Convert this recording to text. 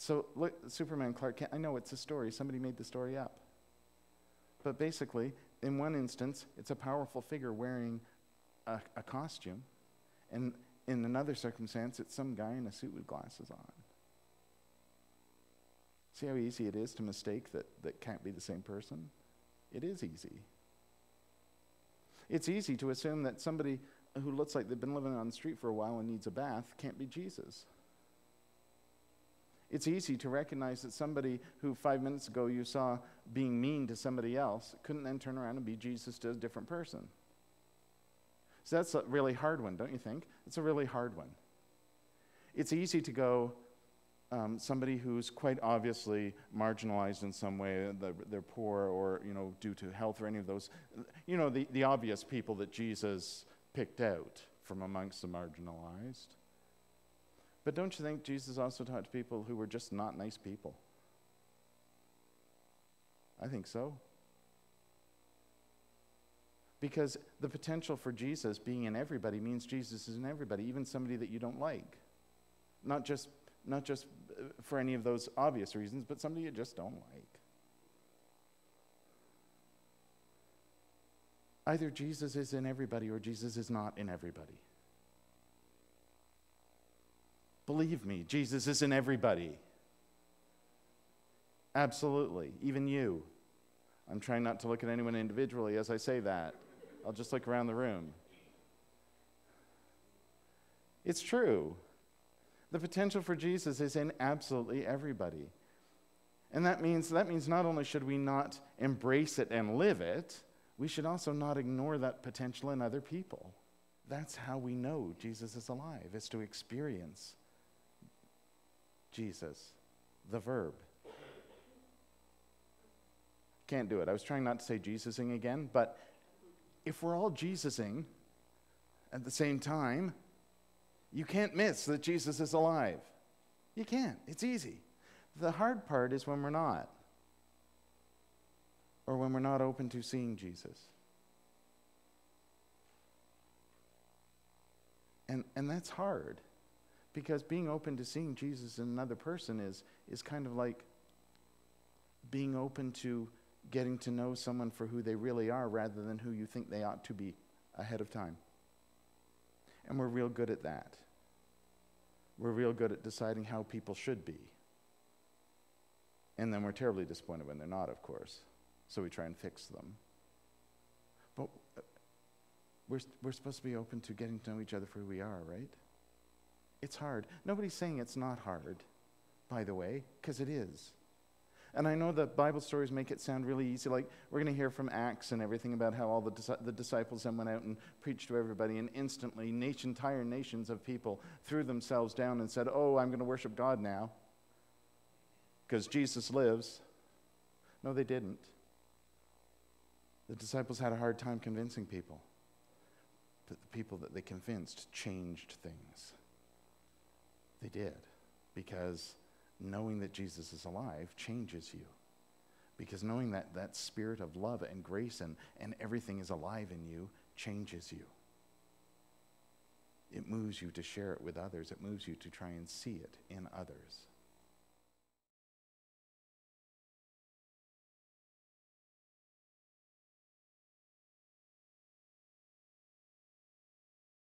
So look, Superman, Clark Kent, I know it's a story. Somebody made the story up. But basically, in one instance, it's a powerful figure wearing a costume. And in another circumstance, it's some guy in a suit with glasses on. See how easy it is to mistake that can't be the same person? It is easy. It's easy to assume that somebody who looks like they've been living on the street for a while and needs a bath can't be Jesus. It's easy to recognize that somebody who 5 minutes ago you saw being mean to somebody else couldn't then turn around and be Jesus to a different person. So that's a really hard one, don't you think? It's a really hard one. It's easy to go, somebody who's quite obviously marginalized in some way, they're poor or, due to health or any of those, the obvious people that Jesus picked out from amongst the marginalized. But don't you think Jesus also taught to people who were just not nice people? I think so. Because the potential for Jesus being in everybody means Jesus is in everybody, even somebody that you don't like. Not just for any of those obvious reasons, but somebody you just don't like. Either Jesus is in everybody or Jesus is not in everybody. Believe me, Jesus is in everybody. Absolutely, even you. I'm trying not to look at anyone individually as I say that. I'll just look around the room. It's true. The potential for Jesus is in absolutely everybody. And that means not only should we not embrace it and live it, we should also not ignore that potential in other people. That's how we know Jesus is alive, is to experience Jesus, the verb. Can't do it. I was trying not to say Jesusing again, but if we're all Jesusing at the same time, you can't miss that Jesus is alive. You can't. It's easy. The hard part is when we're not, or when we're not open to seeing Jesus. And that's hard. Because being open to seeing Jesus in another person is kind of like being open to getting to know someone for who they really are rather than who you think they ought to be ahead of time. And we're real good at that. We're real good at deciding how people should be. And then we're terribly disappointed when they're not, of course. So we try and fix them. But we're supposed to be open to getting to know each other for who we are, right? It's hard. Nobody's saying it's not hard, by the way, because it is. And I know that Bible stories make it sound really easy. Like, we're going to hear from Acts and everything about how all the disciples then went out and preached to everybody, and instantly entire nations of people threw themselves down and said, oh, I'm going to worship God now because Jesus lives. No, they didn't. The disciples had a hard time convincing people. But the people that they convinced changed things. They did, because knowing that Jesus is alive changes you. Because knowing that spirit of love and grace and everything is alive in you changes you. It moves you to share it with others. It moves you to try and see it in others.